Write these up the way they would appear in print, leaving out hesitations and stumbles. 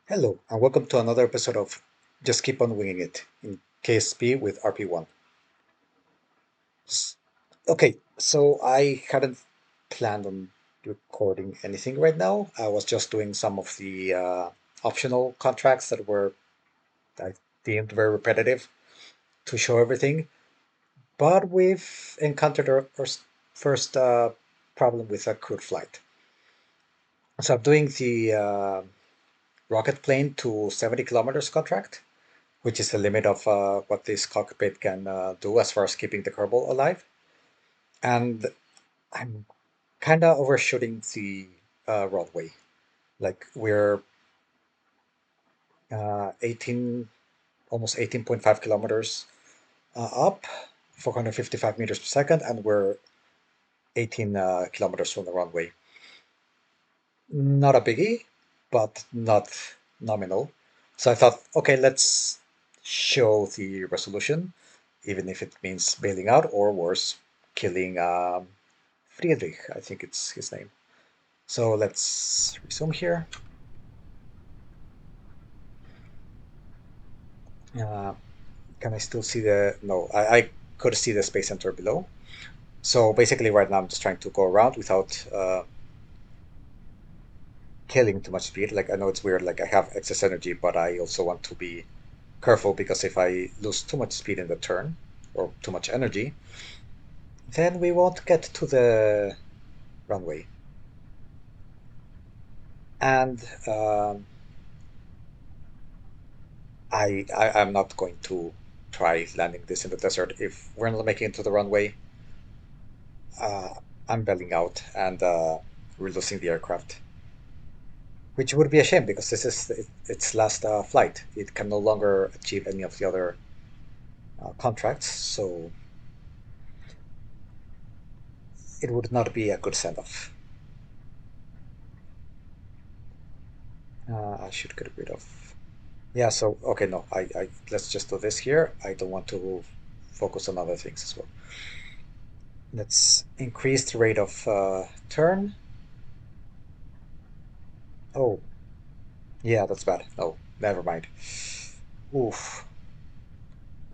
Hello, and welcome to another episode of Just Keep on Winging It in KSP with RP1. Okay, so I hadn't planned on recording anything right now. I was just doing some of the optional contracts that were, I deemed, very repetitive to show everything. But we've encountered our first problem with a crude flight. So I'm doing the rocket plane to 70 kilometers contract, which is the limit of what this cockpit can do as far as keeping the kerbal alive. And I'm kind of overshooting the roadway. Like we're 18, almost 18.5 kilometers up, 455 meters per second, and we're 18 kilometers from the runway. Not a biggie, but not nominal. So I thought, okay, let's show the resolution, even if it means bailing out or worse, killing Friedrich, I think it's his name. So let's resume here. Uh, can I still see the, no, I could see the space center below. So basically right now I'm just trying to go around without killing too much speed. Like I know it's weird, like I have excess energy, but I also want to be careful because if I lose too much speed in the turn or too much energy, then we won't get to the runway. And I'm not going to try landing this in the desert. If we're not making it to the runway, uh, I'm bailing out and we're losing the aircraft, which would be a shame because this is its last flight. It can no longer achieve any of the other contracts, so it would not be a good send-off. I should get rid of. Yeah, so okay, no, let's just do this here. I don't want to focus on other things as well. Let's increase the rate of turn. Oh, yeah, that's bad. No, never mind. Oof.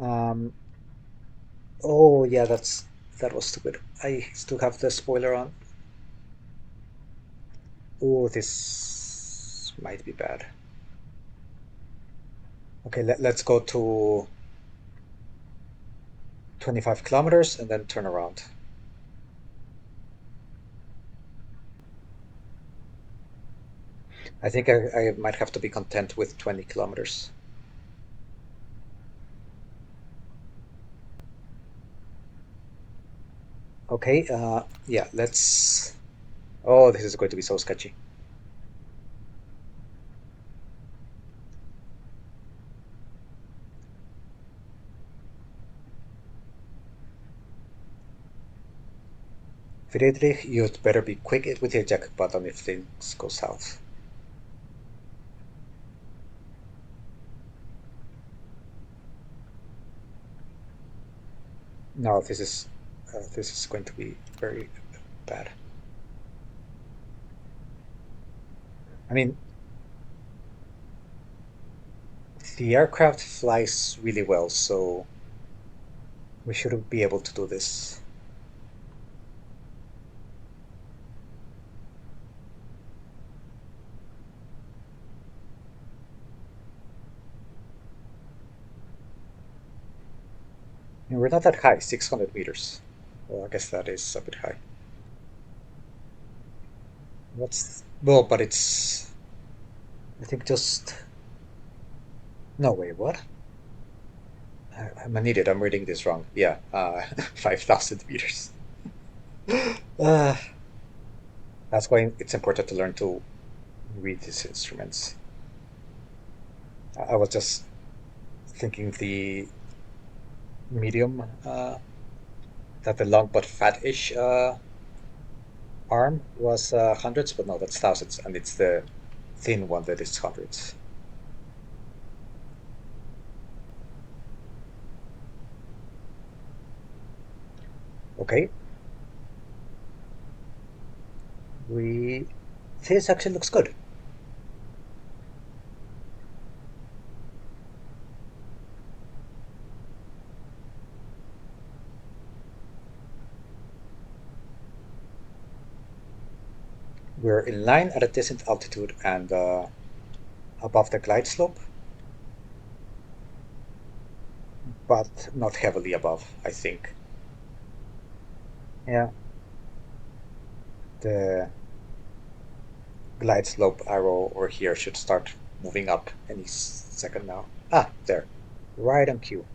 Um, oh yeah, that was stupid. I still have the spoiler on. Oh, this might be bad. Okay, let's go to 25 kilometers and then turn around. I think I might have to be content with 20 kilometers. Okay, yeah, let's. Oh, this is going to be so sketchy. Friedrich, you'd better be quick with the eject button if things go south. No, this is going to be very bad. I mean, the aircraft flies really well, so we should be able to do this. And we're not that high, 600 meters. Well, I guess that is a bit high. What's well, but it's I think just no way. What? I'm an idiot. I'm reading this wrong. Yeah, 5,000 meters. Uh, that's why it's important to learn to read these instruments. I was just thinking the medium, that the long but fat-ish arm was hundreds, but no, that's thousands, and it's the thin one that is hundreds. Okay, we this actually looks good. We're in line at a decent altitude and above the glide slope, but not heavily above, I think. Yeah, the glide slope arrow over here should start moving up any second now. Ah, there. Right on cue.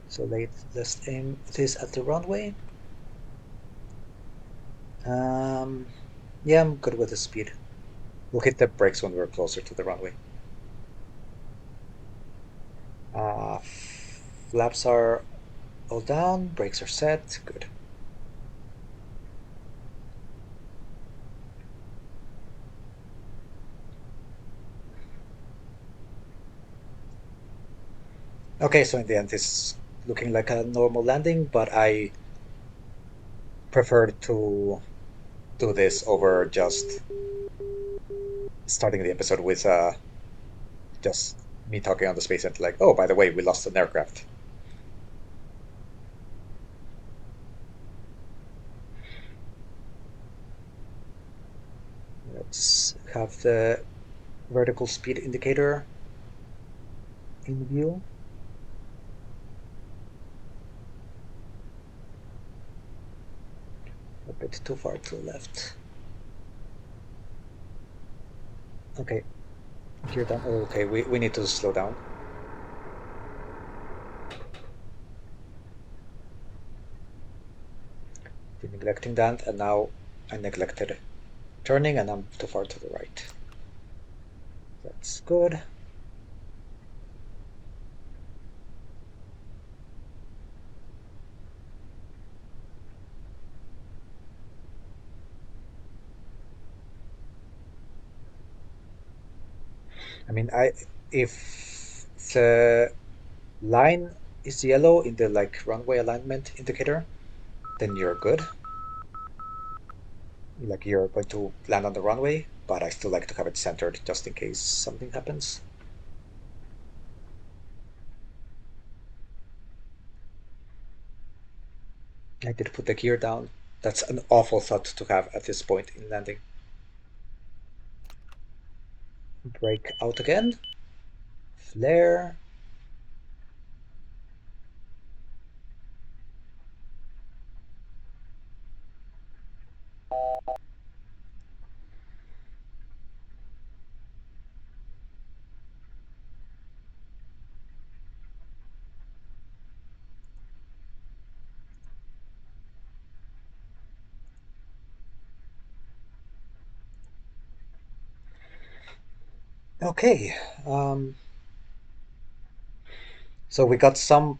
So let's aim this at the runway. Um, yeah, I'm good with the speed. We'll hit the brakes when we're closer to the runway. Uh, Flaps are all down, brakes are set. Good. Okay, so in the end, this is looking like a normal landing, but I prefer to do this over just starting the episode with just me talking on the space and like, oh, by the way, we lost an aircraft. Let's have the vertical speed indicator in view. A bit too far to the left. Okay, gear down. Oh, okay, we need to slow down. Been neglecting that, and now I neglected turning, and I'm too far to the right. That's good. I mean, I if the line is yellow in the like runway alignment indicator, then you're good. Like you're going to land on the runway, but I still like to have it centered just in case something happens. I did put the gear down. That's an awful thought to have at this point in landing. Brake out again. Flare. Okay. Um, so we got some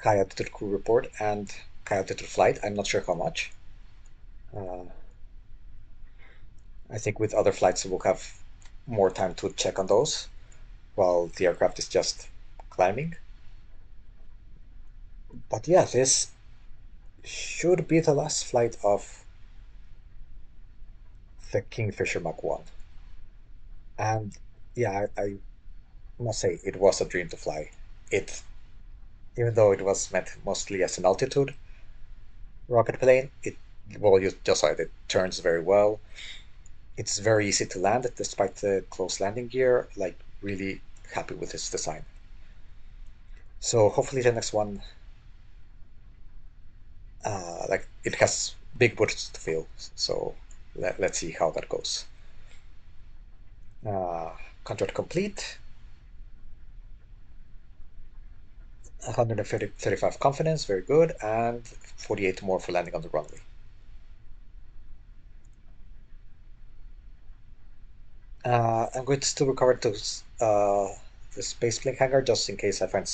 high altitude crew report and high altitude flight. I'm not sure how much. Uh, I think with other flights we'll have more time to check on those while the aircraft is just climbing. But yeah, this should be the last flight of the Kingfisher Mach 1. And yeah, I must say it was a dream to fly. It, even though it was meant mostly as an altitude rocket plane, it well you just saw it. It turns very well. It's very easy to land despite the close landing gear. Like really happy with its design. So hopefully the next one, like it has big boots to fill. So let's see how that goes. Uh, Contract complete. 135 confidence, very good, and 48 more for landing on the runway. I'm going to still recover the spaceplane hangar just in case I find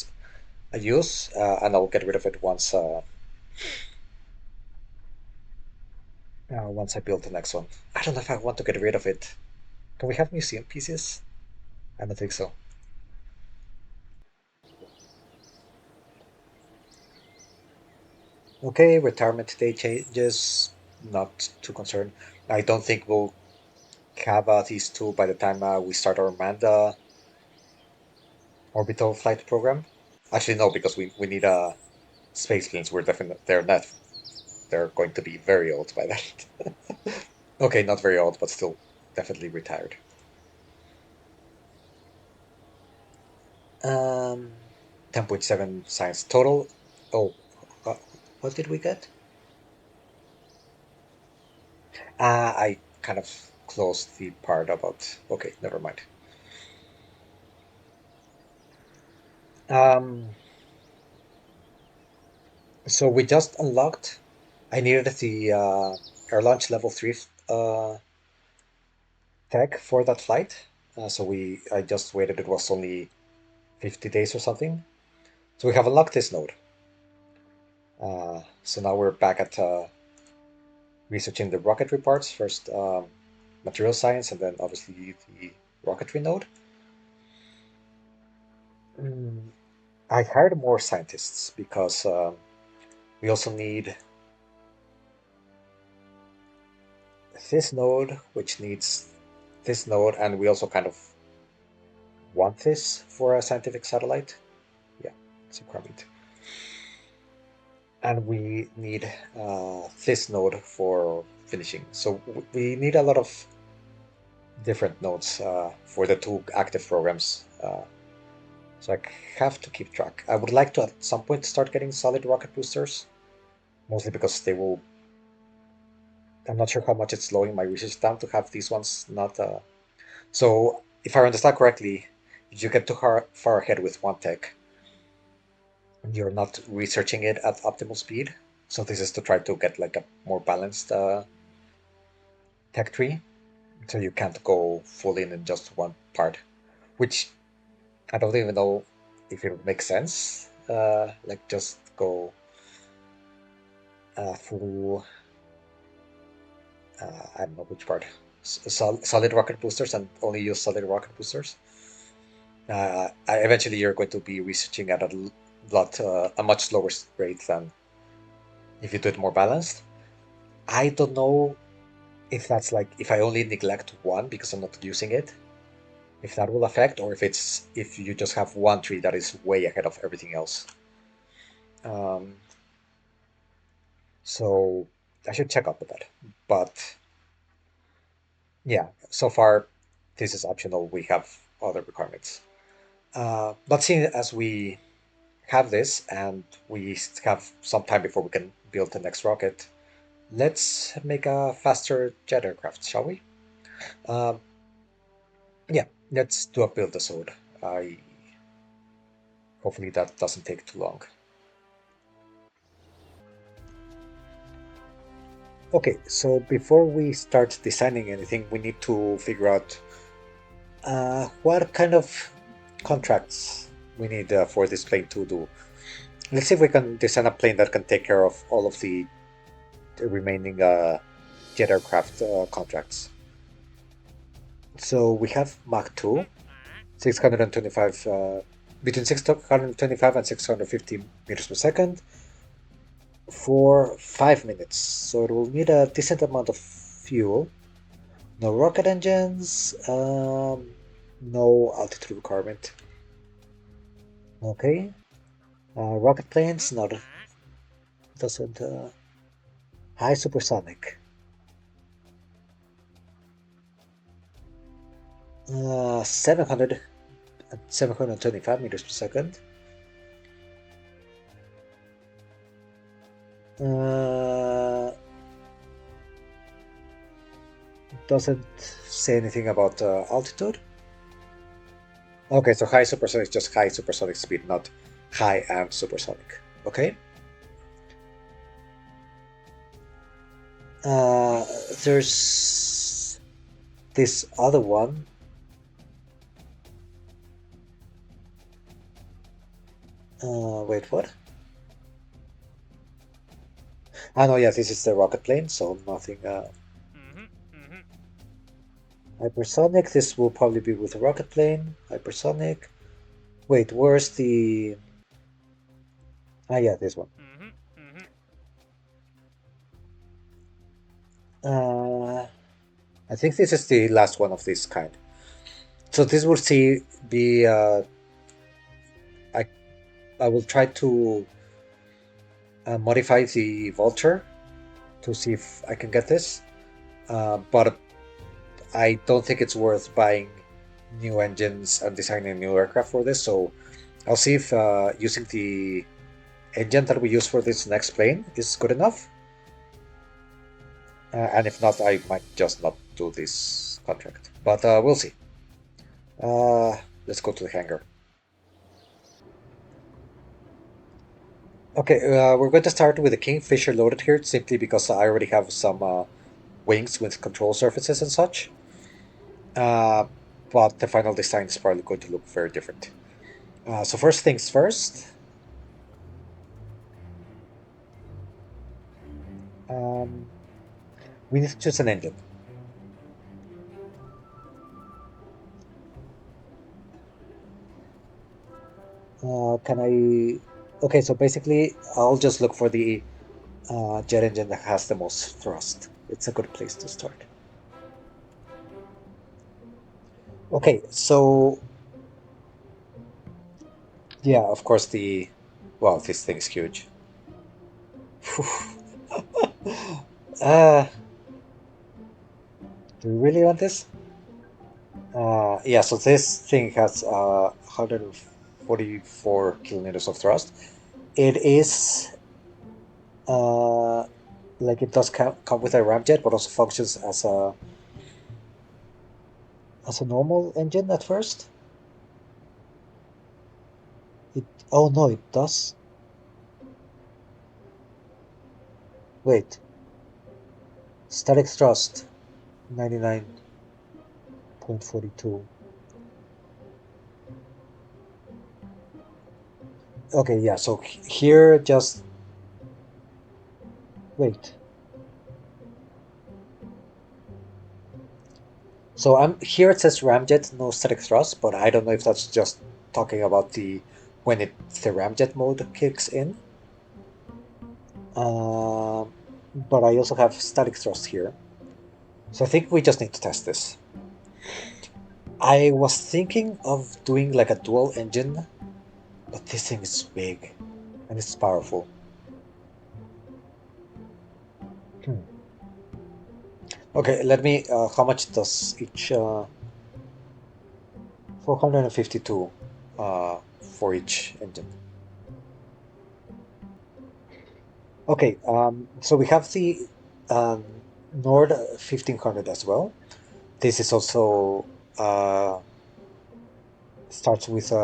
a use, and I'll get rid of it once I build the next one. I don't know if I want to get rid of it. Can we have museum pieces? I don't think so. Okay, retirement day changes. Not too concerned. I don't think we'll have these two by the time we start our manned orbital flight program. Actually, no, because we need space planes. We're definitely they're not. They're going to be very old by that. Okay, not very old, but still definitely retired. Um, 10.7 science total. Oh, uh, what did we get? I kind of closed the part about. Okay, never mind. Um, so we just unlocked. I needed the air launch level 3 tech for that flight. I just waited. It was only 50 days or something. So we have unlocked this node. So now we're back at researching the rocketry parts. First, material science, and then obviously the rocketry node. Mm, I hired more scientists because we also need this node, which needs this node, and we also kind of want this for a scientific satellite. Yeah, it's a requirement. And we need this node for finishing. So we need a lot of different nodes for the two active programs. So I have to keep track. I would like to at some point start getting solid rocket boosters, mostly because they will. I'm not sure how much it's slowing my research down to have these ones not. So if I understand correctly, if you get too far ahead with one tech, you're not researching it at optimal speed. So this is to try to get like a more balanced tech tree, so you can't go full in just one part, which I don't even know if it would make sense. Like just go full. I don't know which part. Solid rocket boosters and only use solid rocket boosters. Eventually, you're going to be researching at a much slower rate than if you do it more balanced. I don't know if that's like if I only neglect one because I'm not using it, if that will affect, or if you just have one tree that is way ahead of everything else. Um, so I should check up with that. But yeah, so far this is optional. We have other requirements. But seeing as we have this and we have some time before we can build the next rocket, let's make a faster jet aircraft, shall we? Um, yeah, let's do a build-asode. I Hopefully that doesn't take too long. Okay, so before we start designing anything, we need to figure out what kind of contracts we need for this plane to do. Let's see if we can design a plane that can take care of all of the remaining jet aircraft contracts. So we have Mach 2, 625, between 625 and 650 meters per second for 5 minutes. So it will need a decent amount of fuel. No rocket engines, no altitude requirement. Okay. Rocket planes, not doesn't. High supersonic. 700 and 725 meters per second. Uh, doesn't say anything about altitude. Okay, so high supersonic is just high supersonic speed, not high and supersonic. Okay. Uh, there's this other one. Wait, what? Ah, no, yeah, this is the rocket plane, so nothing. Hypersonic, this will probably be with a rocket plane. Hypersonic. Wait, where's the. Ah, yeah, this one. Uh, I think this is the last one of this kind. So this will see be. I I will try to modify the Vulture to see if I can get this. but I don't think it's worth buying new engines and designing a new aircraft for this. So I'll see if using the engine that we use for this next plane is good enough. And if not, I might just not do this contract. But we'll see. Uh, let's go to the hangar. Okay, we're going to start with the Kingfisher loaded here, simply because I already have some wings with control surfaces and such. Uh, but the final design is probably going to look very different. So first things first, um, we need to choose an engine. Can I? Okay, so basically, I'll just look for the jet engine that has the most thrust. It's a good place to start. Okay, so yeah, of course well, this thing is huge. uh, do we really want this? Yeah, so this thing has 144 kilonewtons of thrust. It is uh, like it does come with a ramjet, but also functions as a normal engine at first. It Oh no, it does. Wait, static thrust 99.42. Okay, yeah. So here, just wait. So I'm here. It says ramjet, no static thrust, but I don't know if that's just talking about the when the ramjet mode kicks in. Um, but I also have static thrust here. So I think we just need to test this. I was thinking of doing like a dual engine, but this thing is big and it's powerful. Hmm. Okay, let me. How much does each? 452 for each engine. Okay, so we have the um, Nord 1500 as well. This is also uh, starts with it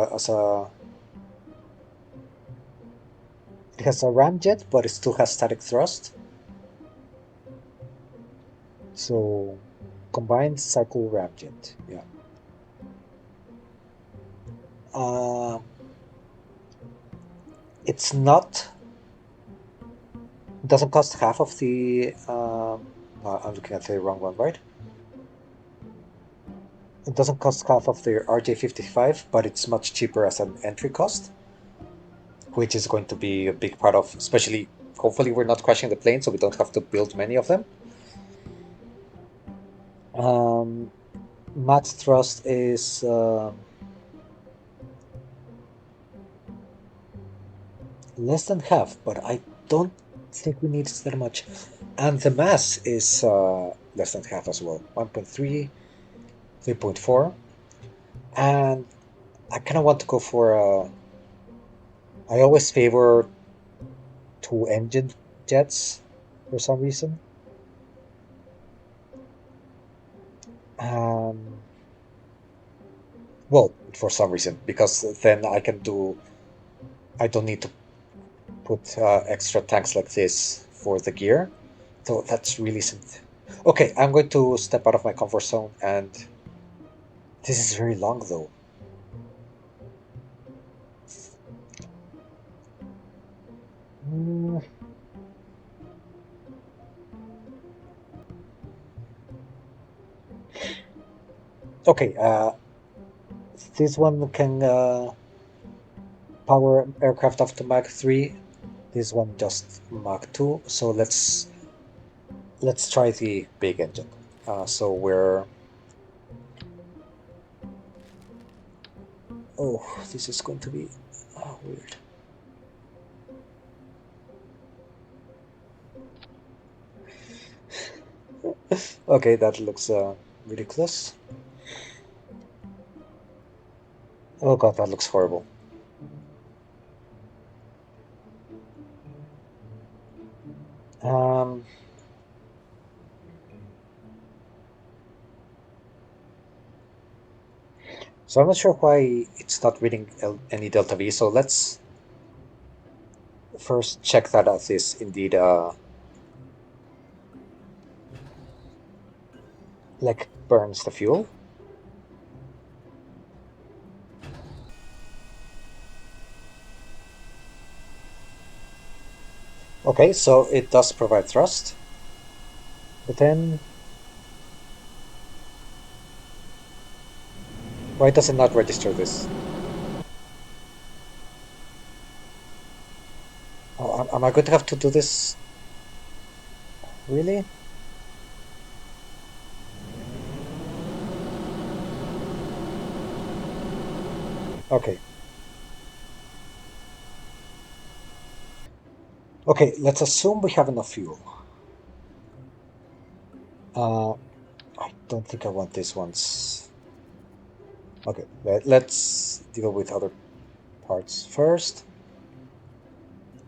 has a ramjet, but it still has static thrust. So combined cycle ramjet, yeah. Uh, it's not. It doesn't cost half of the. No, I'm looking at the wrong one, right? It doesn't cost half of the RJ55, but it's much cheaper as an entry cost, which is going to be a big part of, especially, hopefully we're not crashing the plane, so we don't have to build many of them. Um, Max thrust is less than half, but I don't think we need that much. And the mass is less than half as well, 1.3, 3.4. And I kind of want to go for, I always favor two engine jets for some reason. Um, well, for some reason, because then I don't need to put extra tanks like this for the gear. So that's really something. Okay, I'm going to step out of my comfort zone, and this is very long though. Mm, okay, this one can power aircraft up to Mach 3. This one just Mach 2. So let's try the big engine. So we're oh, this is going to be weird. Okay, that looks ridiculous. Oh god, that looks horrible. Um, so I'm not sure why it's not reading any delta V. So let's first check that out is indeed like burns the fuel. Okay, so it does provide thrust, but then why does it not register this? Oh, am I going to have to do this? Really? Okay. Okay, let's assume we have enough fuel. Uh, I don't think I want these ones. Okay, let's deal with other parts first.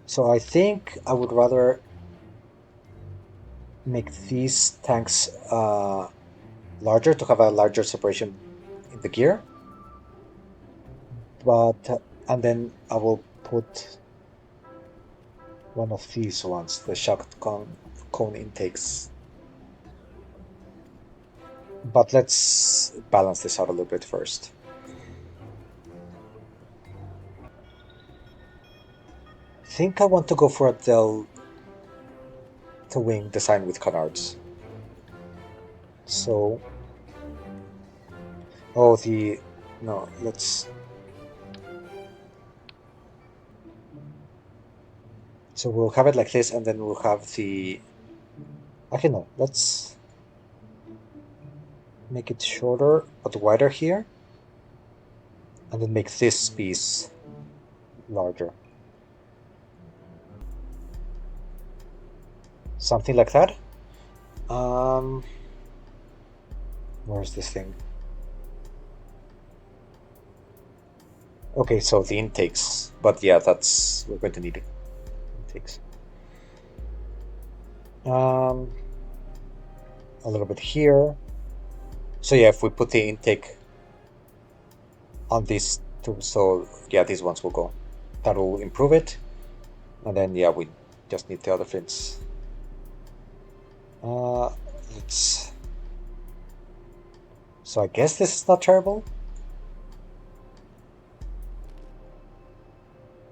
So I think I would rather make these tanks larger to have a larger separation in the gear, but and then I will put one of these ones, the shock cone intakes. But let's balance this out a little bit first. I think I want to go for a delta wing design with canards. So, oh, no, so we'll have it like this, and then we'll have actually, no, let's make it shorter but wider here, and then make this piece larger. Something like that. Um, where's this thing? Okay, so the intakes, but yeah, we're going to need intakes. Um, a little bit here. So yeah, if we put the intake on these two, so yeah, these ones will go. That will improve it, and then yeah, we just need the other fins. Let's. So I guess this is not terrible.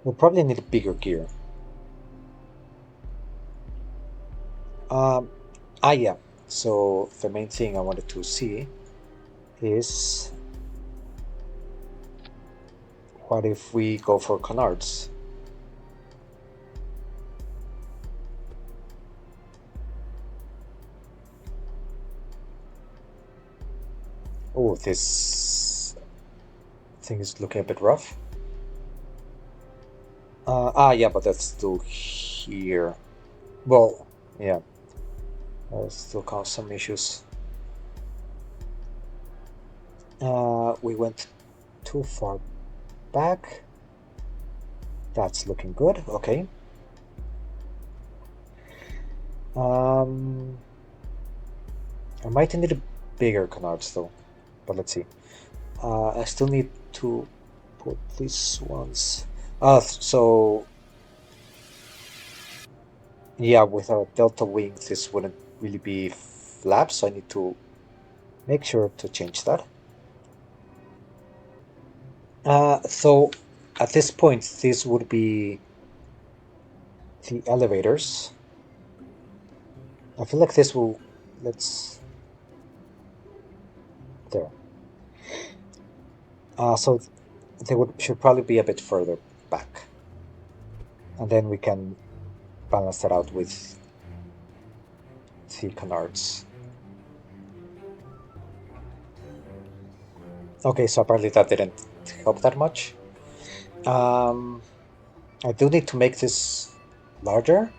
We'll probably need a bigger gear. Um, yeah. So the main thing I wanted to see is what if we go for canards? Oh, this thing is looking a bit rough. Yeah, but that's still here. Well, yeah, still cause some issues. We went too far back. That's looking good. Okay. I might need a bigger canards though, but let's see. I still need to put these ones. So yeah, with a delta wing, this wouldn't really be flaps, so I need to make sure to change that. So at this point, this would be the elevators. I feel like this will, let's, there. So they should probably be a bit further back. And then we can balance that out with the canards. Okay, so apparently that didn't help that much. I do need to make this larger,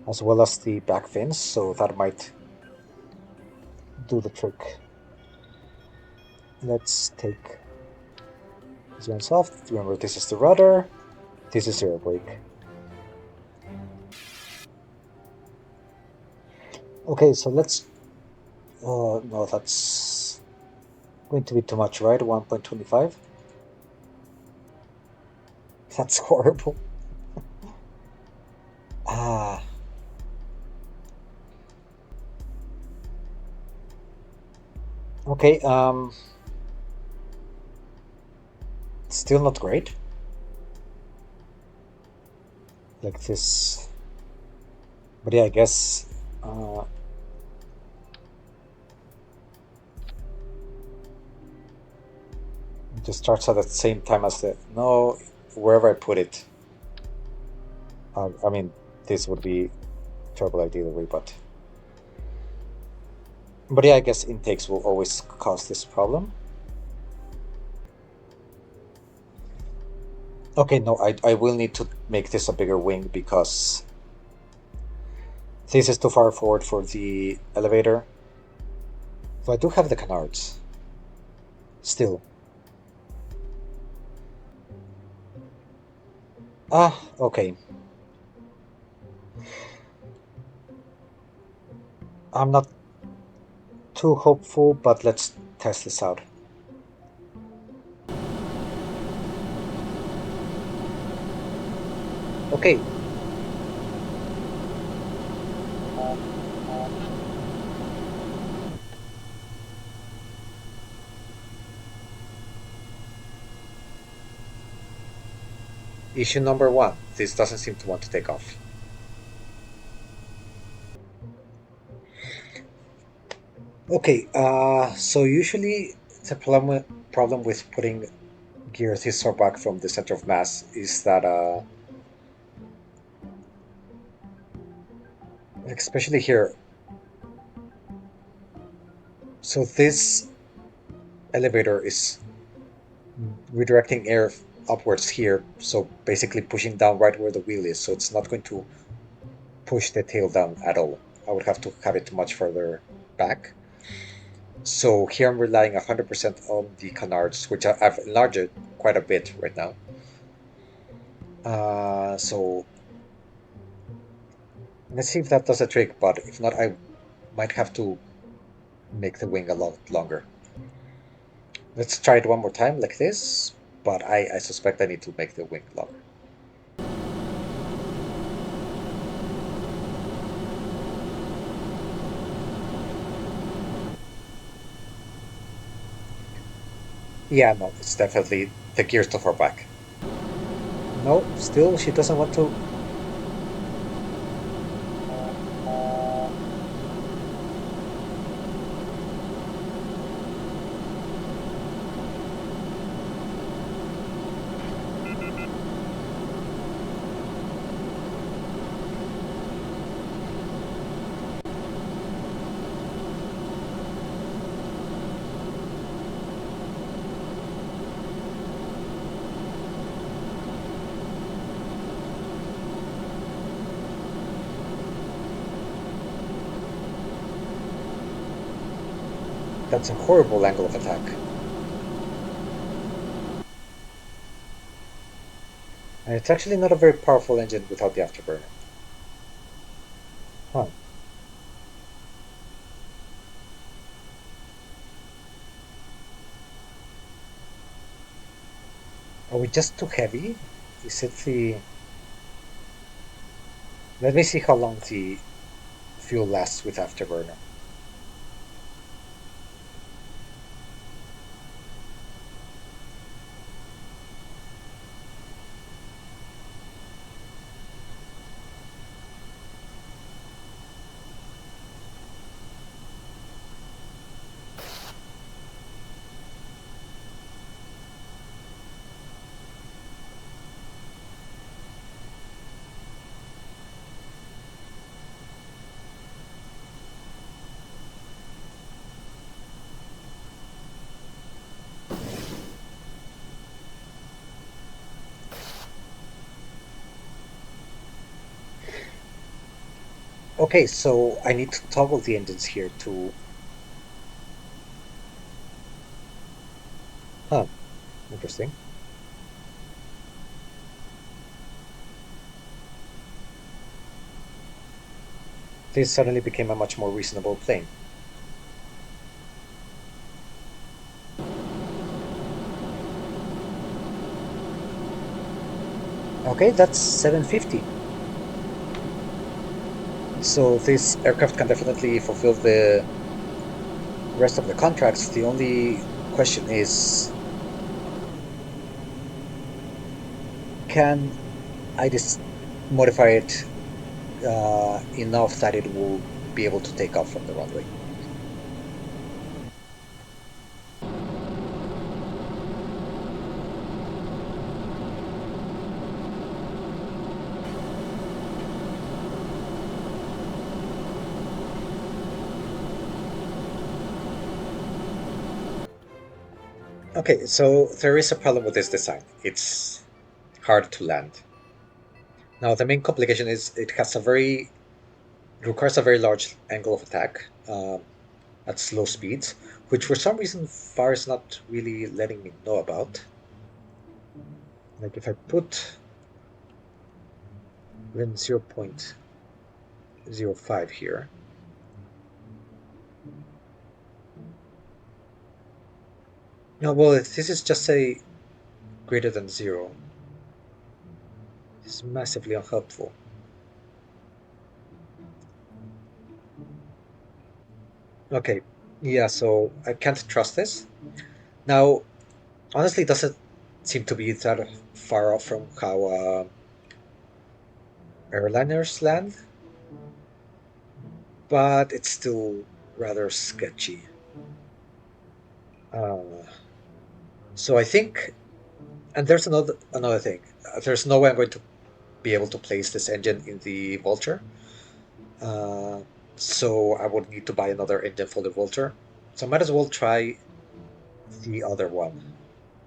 as well as the back fins, so that might do the trick. Let's take this one off. Remember, this is the rudder. This is zero brake. Okay, so let's. No, that's going to be too much, right? 1.25. That's horrible. Ah. Okay. Still not great. Like this. But yeah, I guess. It just starts at the same time as the. No, wherever I put it. I mean, this would be terrible idea either way, but. But yeah, I guess intakes will always cause this problem. Okay, no, I will need to make this a bigger wing because this is too far forward for the elevator. So I do have the canards. Still. Ah, okay. I'm not too hopeful, but let's test this out. Okay. Issue number one. This doesn't seem to want to take off. Okay, so usually the problem with putting gears this far back from the center of mass is that, especially here, so this elevator is redirecting air upwards here, so basically pushing down right where the wheel is, so it's not going to push the tail down at all. I would have to have it much further back. So here I'm relying 100% on the canards, which I've enlarged quite a bit right now. So let's see if that does a trick, but if not, I might have to make the wing a lot longer. Let's try it one more time like this, but I suspect I need to make the wing longer. Yeah, no, it's definitely the gears too far back. No, still she doesn't want to. That's a horrible angle of attack. And it's actually not a very powerful engine without the afterburner. Huh. Are we just too heavy? Is it the... Let me see how long the fuel lasts with afterburner. Okay, so I need to toggle the engines here to Huh, interesting. This suddenly became a much more reasonable plane. Okay, that's 750. So this aircraft can definitely fulfill the rest of the contracts. The only question is, can I just modify it enough that it will be able to take off from the runway? Okay, so there is a problem with this design. It's hard to land. Now, the main complication is it requires a very large angle of attack at slow speeds, which for some reason FAR is not really letting me know about. Like if I put then 0.05 here. No, well, if this is just a greater than zero. It's massively unhelpful. Okay, yeah, so I can't trust this. Now, honestly, it doesn't seem to be that far off from how airliners land, but it's still rather sketchy. Uh, so I think, and there's another thing. There's no way I'm going to be able to place this engine in the Vulture. Uh, so I would need to buy another engine for the Vulture. So I might as well try the other one.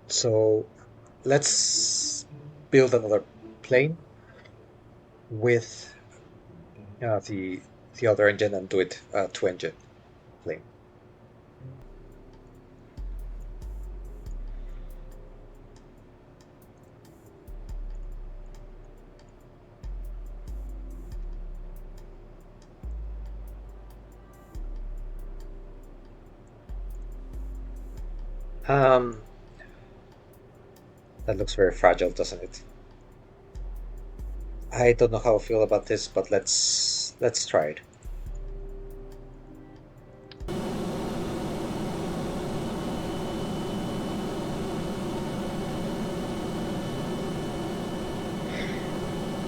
So let's build another plane with the other engine and do it two engine plane. Um, that looks very fragile, doesn't it? I don't know how I feel about this, but let's try it.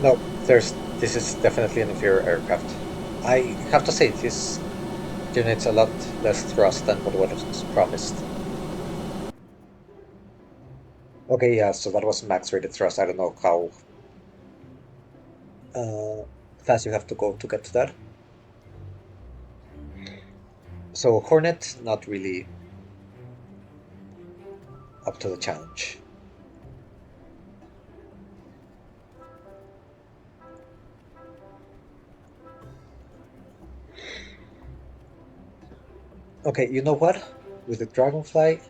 No, there's this is definitely an inferior aircraft. I have to say this generates a lot less thrust than what was promised. Okay, yeah, so that was max rated thrust. I don't know how uh, fast you have to go to get to that. So Hornet, not really up to the challenge. Okay, you know what? With the Dragonfly,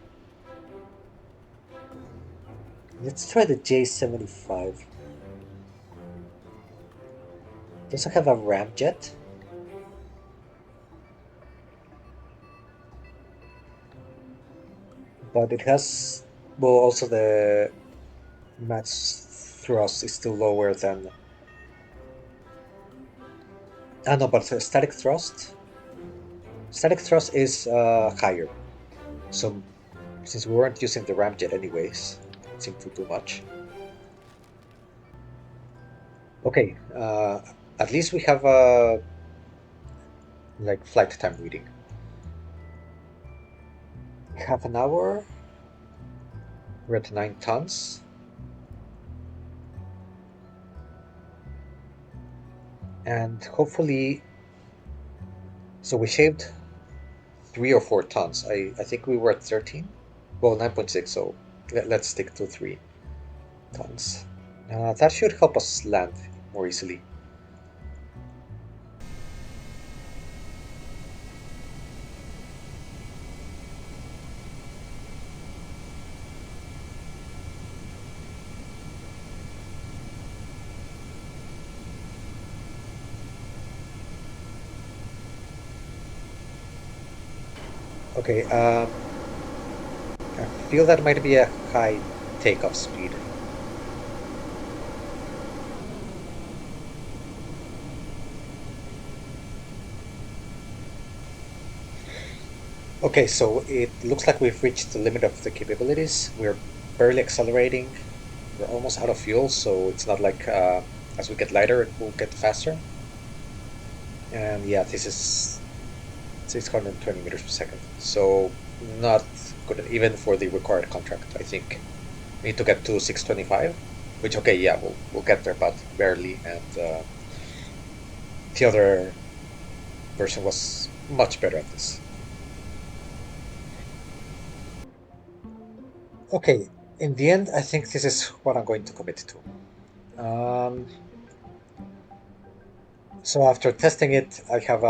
let's try the J75. Does it have a ramjet? But it has, well, also the max thrust is still lower than. Ah, no, but the static thrust is higher. So since we weren't using the ramjet anyways, it seemed to do much. Okay, at least we have a like flight time reading. Half an hour. We're at 9 tons, and hopefully, so we shaved 3 or 4 tons. I think we were at 13. Well, 9.6. So let's stick to 3 tons. That should help us land more easily. Okay, I feel that might be a high takeoff speed. Okay, so it looks like we've reached the limit of the capabilities. We're barely accelerating. We're almost out of fuel, so it's not like as we get lighter, it will get faster. And yeah, this is 620 meters per second. So not good even for the required contract. I think we need to get to 625, which okay, yeah, we'll get there, but barely. And the other version was much better at this. Okay, in the end, I think this is what I'm going to commit to. So after testing it, I have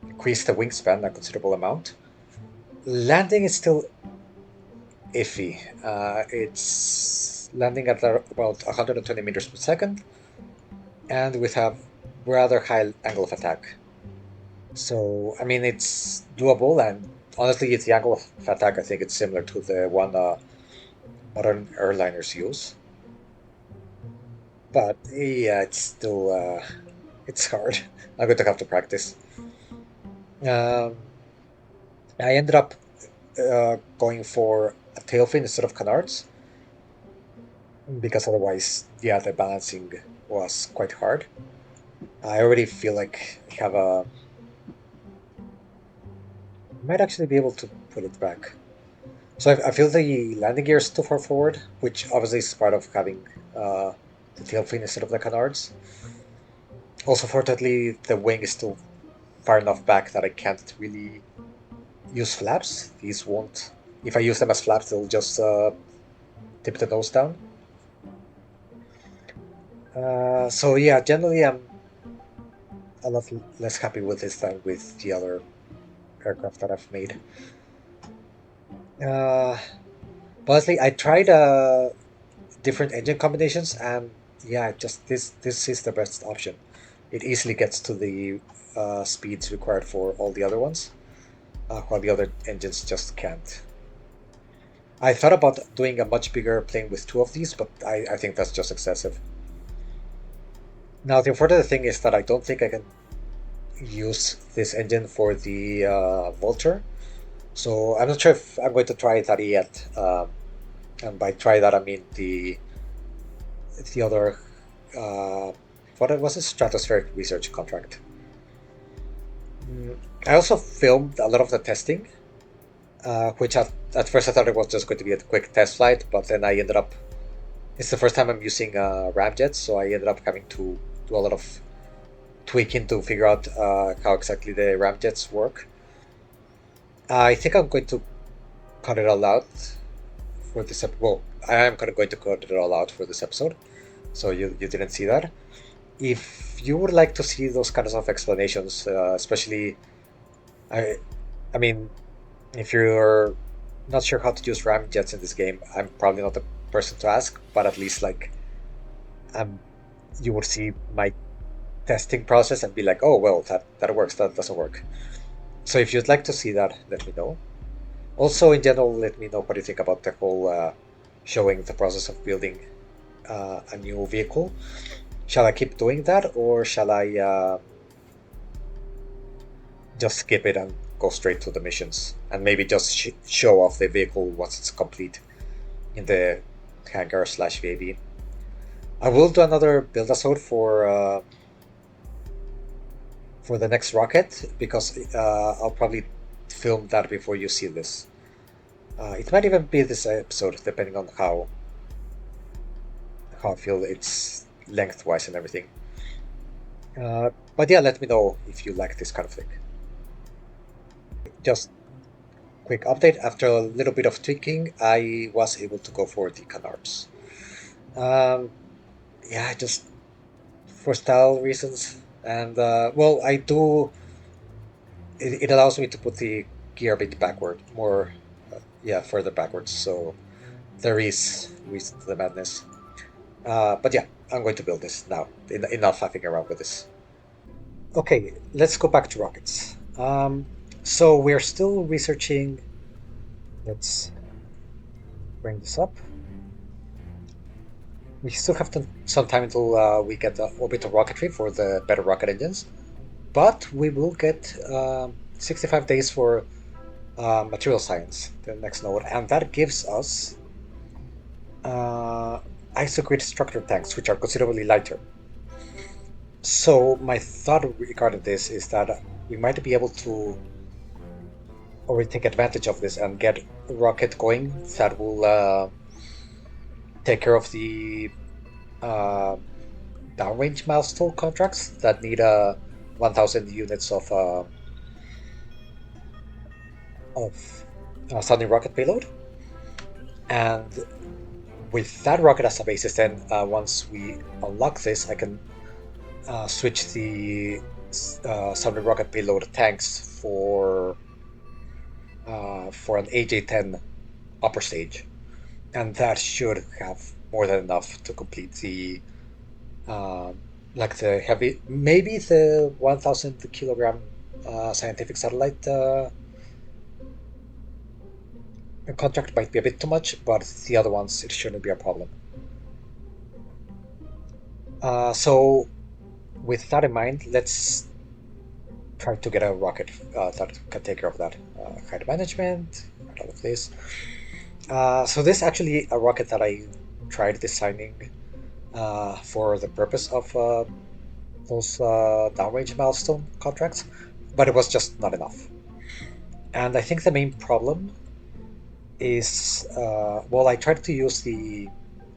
increased the wingspan a considerable amount. Landing is still iffy. It's landing at about 120 meters per second, and we have rather high angle of attack. So, I mean, it's doable, and honestly, it's the angle of attack. I think it's similar to the one modern airliners use. But yeah, it's still it's hard. I'm going to have to practice. Um, I ended up going for a tail fin instead of canards because otherwise, yeah, the balancing was quite hard. I already feel like I have a might actually be able to put it back. So I feel the landing gear is too far forward, which obviously is part of having uh, the tail fin instead of the canards. Also, fortunately, the wing is still far enough back that I can't really use flaps. These won't. If I use them as flaps, they'll just tip the nose down. So yeah, generally I'm a lot less happy with this than with the other aircraft that I've made. Uh, Honestly, I tried different engine combinations, and yeah, just this is the best option. It easily gets to the speeds required for all the other ones, while the other engines just can't. I thought about doing a much bigger plane with two of these, but I think that's just excessive. Now, the unfortunate thing is that I don't think I can use this engine for the Vulture, so I'm not sure if I'm going to try that yet. And by try that, I mean the other uh, what was a stratospheric research contract. Mm, I also filmed a lot of the testing, which at first I thought it was just going to be a quick test flight, but then I ended up. It's the first time I'm using Ramjets, so I ended up having to do a lot of tweaking to figure out how exactly the Ramjets work. I think I'm going to cut it all out for this episode. Well, I am kind of going to cut it all out for this episode, so you didn't see that. If you would like to see those kinds of explanations, especially, I, I mean, if you're not sure how to use ramjets in this game, I'm probably not the person to ask, but at least like, um, you would see my testing process and be like, oh well, that works, that doesn't work. So if you'd like to see that, let me know. Also, in general, let me know what you think about the whole showing the process of building a new vehicle. Shall I keep doing that, or shall I just skip it and go straight to the missions and maybe just show off the vehicle once it's complete in the hangar slash VAB. I will do another build episode for the next rocket because I'll probably film that before you see this. It might even be this episode depending on how I feel it's lengthwise and everything. But yeah, let me know if you like this kind of thing. Just quick update, after a little bit of tweaking, I was able to go for the canards. Um, yeah, just for style reasons, and well, I do. It allows me to put the gear a bit backward, more, yeah, further backwards. So there is reason to the madness. But yeah, I'm going to build this now. Enough faffing around with this. Okay, let's go back to rockets. So we're still researching. Let's bring this up. We still have some time until we get the orbital rocketry for the better rocket engines, but we will get 65 days for material science, the next node, and that gives us uh, isogrid structure tanks, which are considerably lighter. So my thought regarding this is that we might be able to already take advantage of this and get a rocket going that will take care of the uh, downrange milestone contracts that need 1,000 units of sounding rocket payload. And with that rocket as a basis, then once we unlock this, I can switch the sounding rocket payload tanks for an AJ-10 upper stage, and that should have more than enough to complete the like the heavy, maybe the 1,000 kilogram scientific satellite contract might be a bit too much, but the other ones it shouldn't be a problem. So with that in mind, let's try to get a rocket that can take care of that height management, all of this. So this is actually a rocket that I tried designing for the purpose of those downrange milestone contracts, but it was just not enough. And I think the main problem is, well, I tried to use the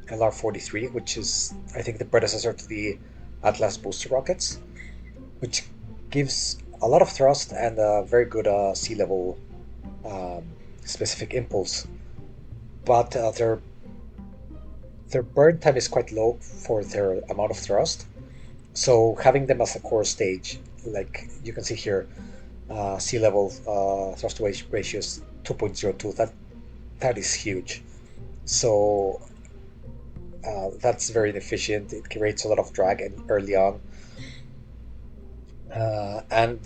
LR-43, which is, I think, the predecessor to the Atlas booster rockets, which gives a lot of thrust and a very good sea level um, specific impulse. But their burn time is quite low for their amount of thrust. So having them as a core stage, like you can see here, sea level thrust ratio is 2.02. That is huge. So that's very inefficient. It creates a lot of drag early on, and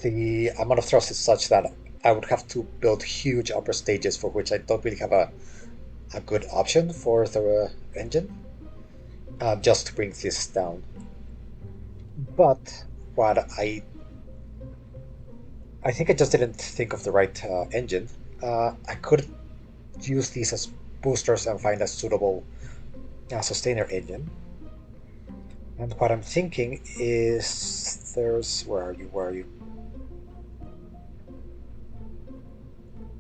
the amount of thrust is such that I would have to build huge upper stages for which I don't really have a good option for the engine, just to bring this down. But what I think I just didn't think of the right engine. I could use these as boosters and find a suitable sustainer engine. And what I'm thinking is there's where are you? Where are you?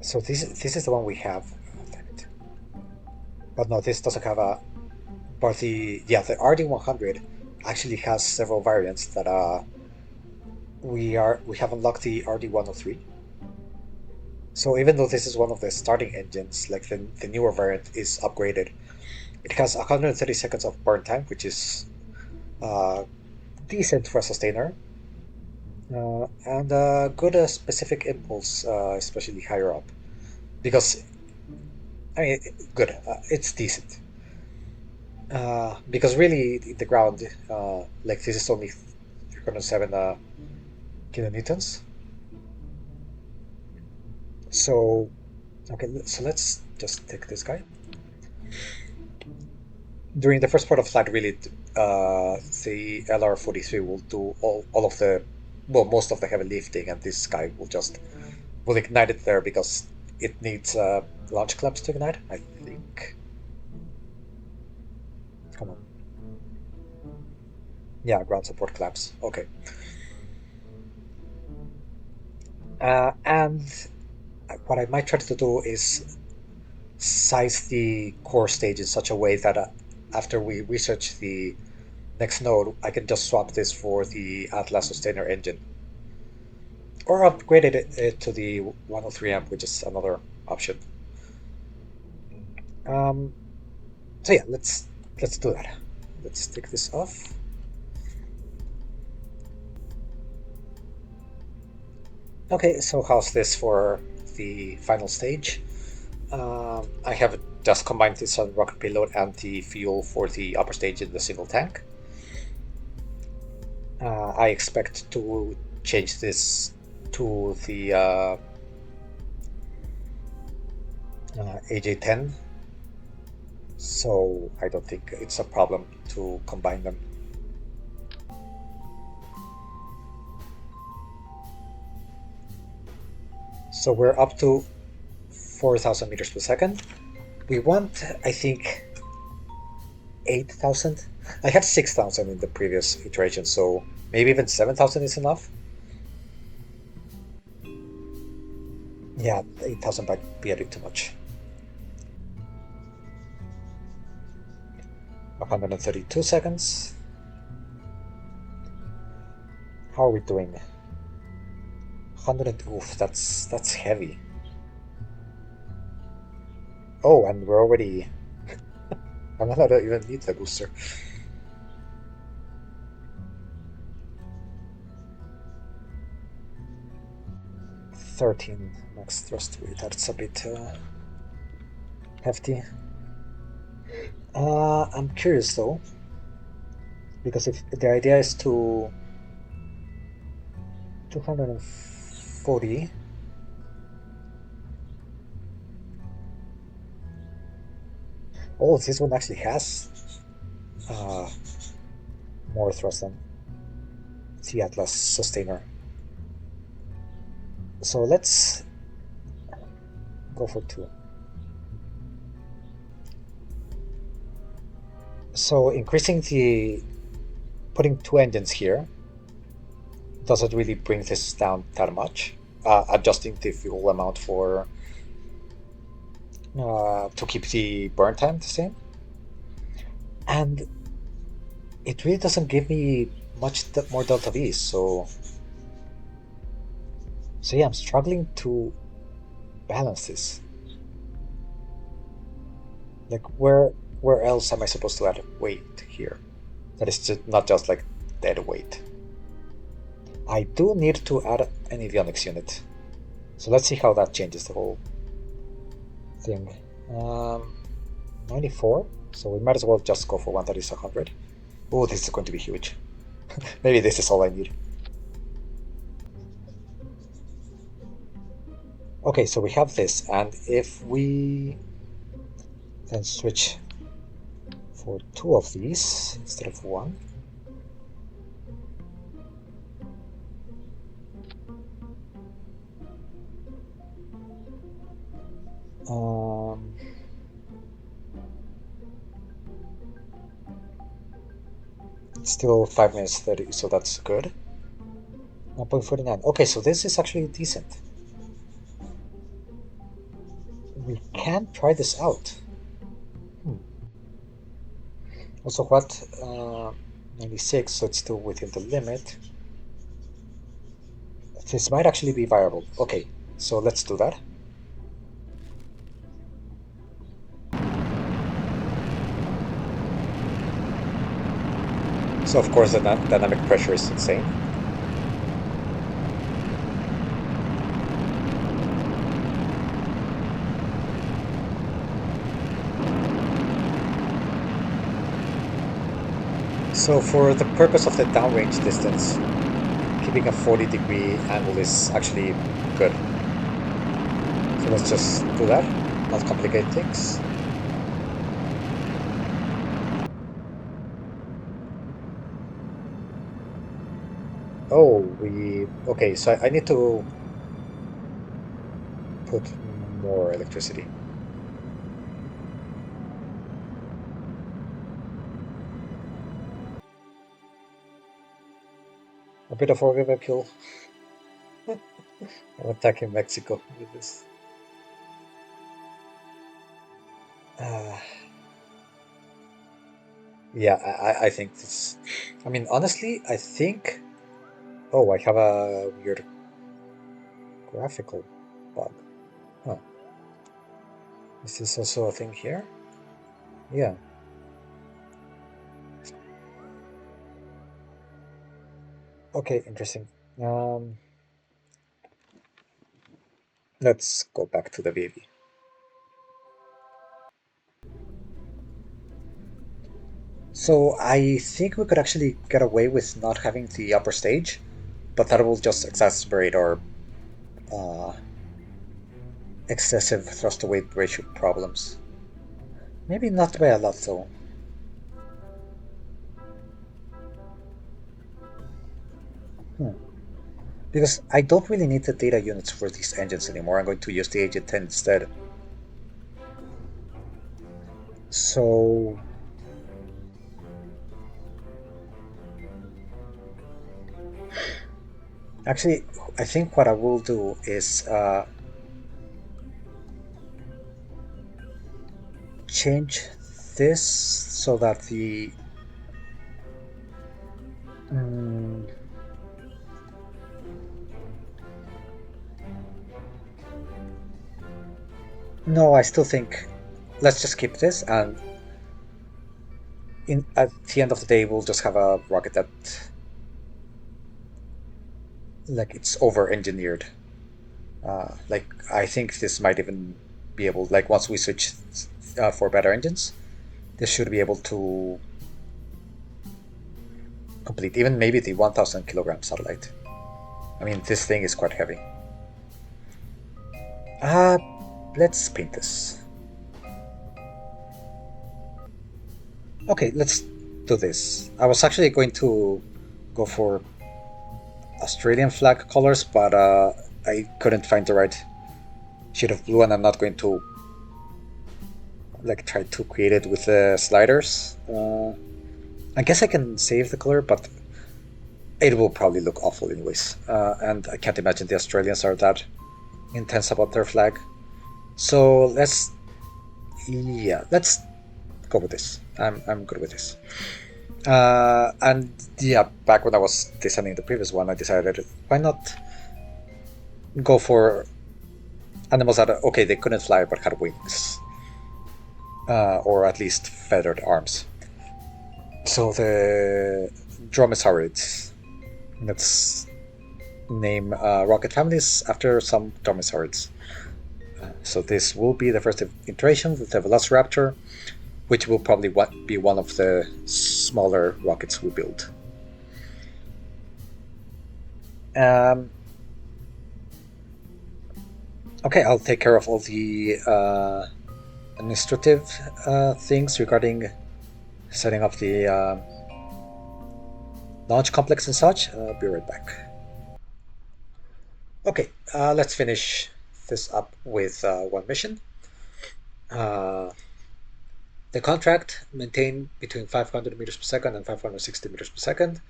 So this is the one we have. Oh, damn it. But no, this doesn't have a. But the RD100 actually has several variants that we have unlocked the RD103. So even though this is one of the starting engines, like the newer variant is upgraded. It has 130 seconds of burn time, which is uh, decent for a sustainer, and a good specific impulse, especially higher up. Because I mean, good, it's decent. Because really, the ground, like this is only 307 kilonewtons. So, okay, so let's just take this guy. During the first part of flight, really, the LR-43 will do all of the, well, most of the heavy lifting, and this guy will ignite it there because it needs launch clamps to ignite, I think. Come on. Yeah, ground support clamps. Okay. And what I might try to do is size the core stage in such a way that after we research the next node, I can just swap this for the Atlas Sustainer engine. Or upgrade it to the 103 amp, which is another option. Um, so yeah, let's do that. Let's take this off. Okay, so how's this for the final stage? I have just combined this on rocket payload and the fuel for the upper stage in the single tank. I expect to change this to the AJ10, so I don't think it's a problem to combine them. So we're up to 4,000 meters per second. We want, I think, 8,000. I had 6,000 in the previous iteration, so maybe even 7,000 is enough. Yeah, 8,000 might be a bit too much. 132 seconds. How are we doing? 100. Oof, that's heavy. Oh, and we're already. I'm not gonna even need the booster. 13 max thrust weight. That's a bit hefty. I'm curious though, because if the idea is to 240. Oh, this one actually has uh, more thrust than the Atlas Sustainer. So let's go for 2. So increasing putting 2 engines here doesn't really bring this down that much. Adjusting the fuel amount for to keep the burn time the same, and it really doesn't give me much more delta V. So yeah, I'm struggling to balance this. Like where else am I supposed to add weight here? That is not just like dead weight. I do need to add an avionics unit. So let's see how that changes the whole thing. 94, so we might as well just go for one that is 100. Oh, this is going to be huge. Maybe this is all I need. Okay, so we have this, and if we then switch for 2 of these instead of 1, it's still 5 minutes 30, so that's good. 1.49. Okay, so this is actually decent. We can try this out. Also, what? 96, so it's still within the limit. This might actually be viable. Okay, so let's do that. So of course the dynamic pressure is insane. So for the purpose of the downrange distance, keeping a 40-degree angle is actually good. So let's just do that, not complicate things. Oh, okay, so I need to put more electricity. A bit of overkill. I'm attacking Mexico with this. Yeah, I think this. I mean, honestly, I think. Oh, I have a weird graphical bug. Huh. Is this also a thing here? Yeah. Okay, interesting. Let's go back to the baby. So I think we could actually get away with not having the upper stage, but that will just exacerbate our uh, excessive thrust to weight ratio problems. Maybe not by a lot though. Hmm. Because I don't really need the data units for these engines anymore. I'm going to use the Agent 10 instead. So actually, I think what I will do is change this so that the mm, no, I still think let's just keep this, and at the end of the day, we'll just have a rocket that like it's over engineered. Like I think this might even be able, like once we switch for better engines, this should be able to complete even maybe the 1,000 kilogram satellite. I mean, this thing is quite heavy. Uh, let's paint this. Okay, let's do this. I was actually going to go for Australian flag colors, but I couldn't find the right shade of blue, and I'm not going to like try to create it with the sliders. I guess I can save the color, but it will probably look awful anyways. And I can't imagine the Australians are that intense about their flag. So let's go with this. I'm good with this. And yeah, back when I was designing the previous one, I decided why not go for animals that okay they couldn't fly but had wings, or at least feathered arms. So the dromaeosaurids. Let's name rocket families after some dromaeosaurids. So this will be the first iteration with the Velociraptor, which will probably be one of the smaller rockets we build. Um, okay, I'll take care of all the administrative things regarding setting up the launch complex and such. I'll be right back. Okay, let's finish this up with one mission. Uh, the contract maintain between 500 meters per second and 560 meters per second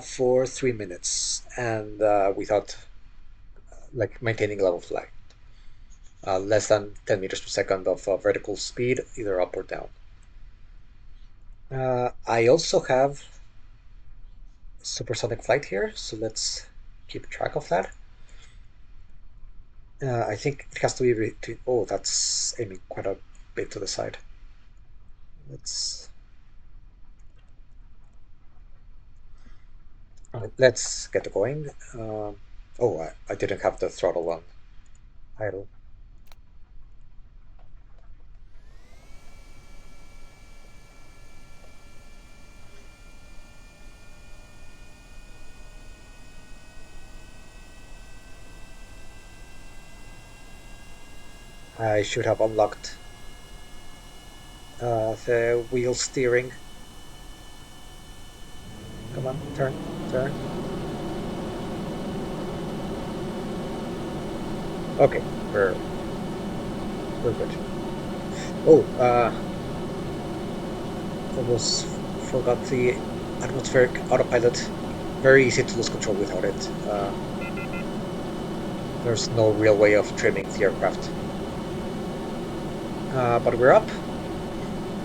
for 3 minutes, and without like maintaining level flight, less than 10 meters per second of vertical speed, either up or down. I also have supersonic flight here, so let's keep track of that. I think it has to be between. Oh, that's aiming quite a bit to the side. Let's get going. Oh, I didn't have the throttle on idle. I should have unlocked the wheel steering. Come on, turn, turn. Okay, we're we're good. Oh, almost forgot the atmospheric autopilot. Very easy to lose control without it. There's no real way of trimming the aircraft. But we're up.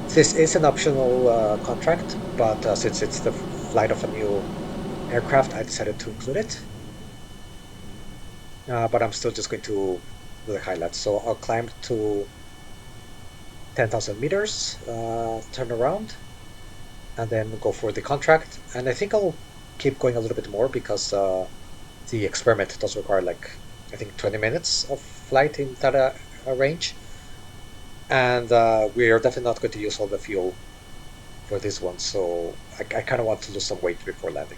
This is an optional contract, but since it's the flight of a new aircraft, I decided to include it. But I'm still just going to do the highlights. So I'll climb to 10,000 meters, turn around, and then go for the contract. And I think I'll keep going a little bit more because the experiment does require like I think 20 minutes of flight in that range. And we are definitely not going to use all the fuel for this one, so I kind of want to lose some weight before landing.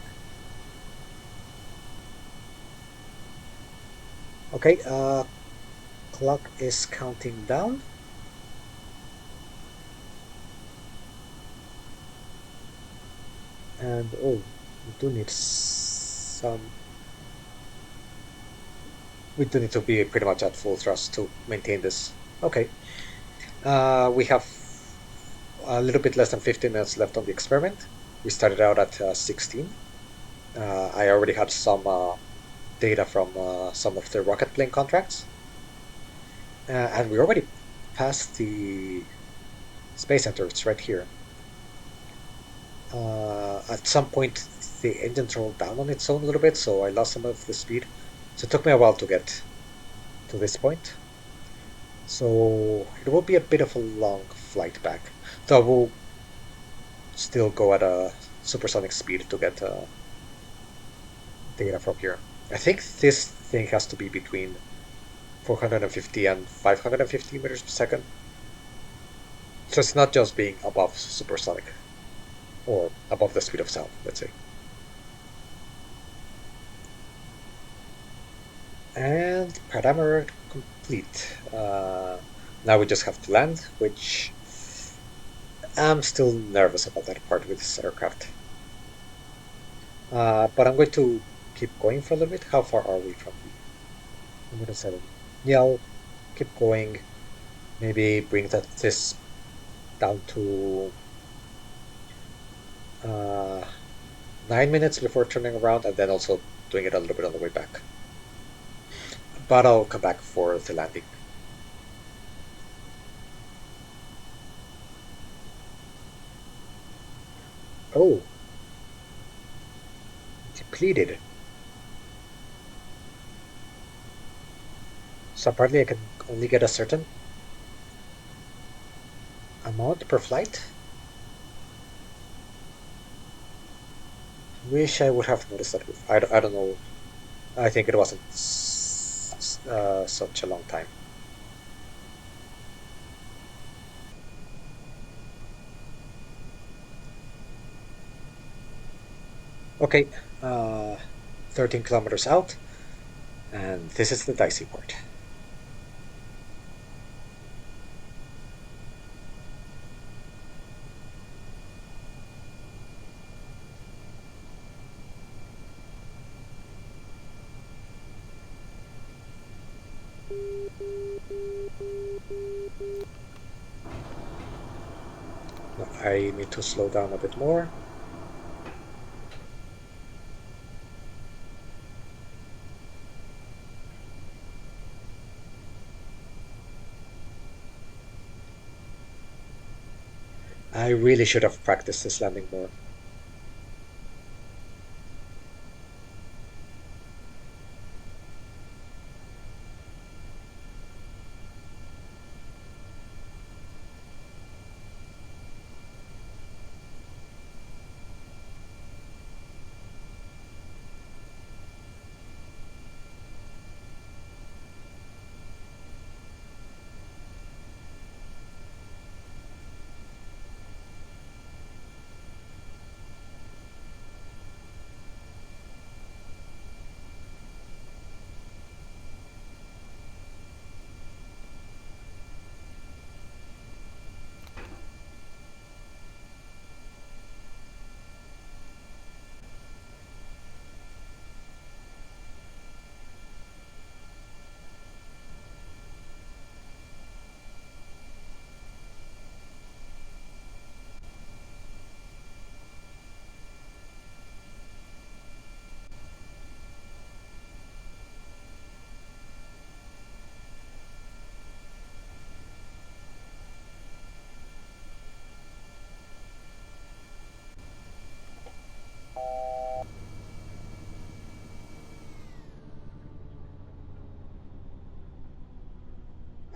Okay, clock is counting down. And oh, we do need some. We do need to be pretty much at full thrust to maintain this. Okay. We have a little bit less than 15 minutes left on the experiment. We started out at 16. I already had some data from some of the rocket plane contracts, and we already passed the space center. It's right here. At some point, the engine throttled down on its own a little bit, so I lost some of the speed. So it took me a while to get to this point. So it will be a bit of a long flight back. So I will still go at a supersonic speed to get data from here. I think this thing has to be between 450 and 550 meters per second. So it's not just being above supersonic or above the speed of sound, let's say. And parameter complete. Now we just have to land, which I'm still nervous about that part with this aircraft. But I'm going to keep going for a little bit. How far are we from the 107? Yeah, I'll keep going. Maybe bring this down to uh, 9 minutes before turning around, and then also doing it a little bit on the way back. But I'll come back for the landing. Oh, depleted. So apparently I can only get a certain amount per flight. Wish I would have noticed that before. I don't know. I think it wasn't such a long time. Okay, uh, 13 kilometers out, and this is the dicey part. I need to slow down a bit more. I really should have practiced this landing more.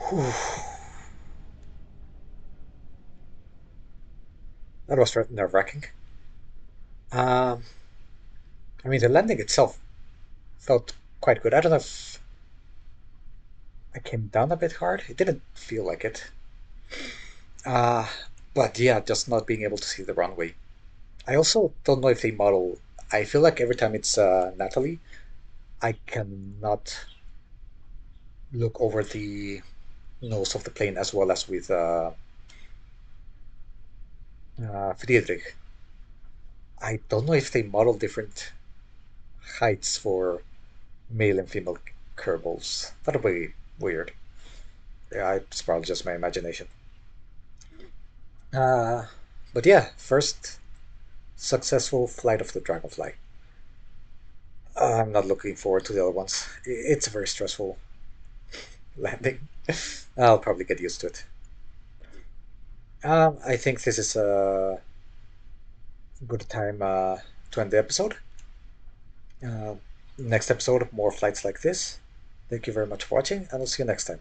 Whew. That was nerve-wracking. Um, I mean, the landing itself felt quite good. I don't know if I came down a bit hard. It didn't feel like it. Uh, but yeah, just not being able to see the runway. I also don't know if they model. I feel like every time it's Natalie, I cannot. look over the nose of the plane as well as with Friedrich. I don't know if they model different heights for male and female Kerbals. That'll be weird. Yeah, it's probably just my imagination. Uh, but yeah, first successful flight of the Dragonfly. I'm not looking forward to the other ones. It's a very stressful landing. I'll probably get used to it. I think this is a good time to end the episode. Uh, Next episode, more flights like this. Thank you very much for watching, and I'll see you next time.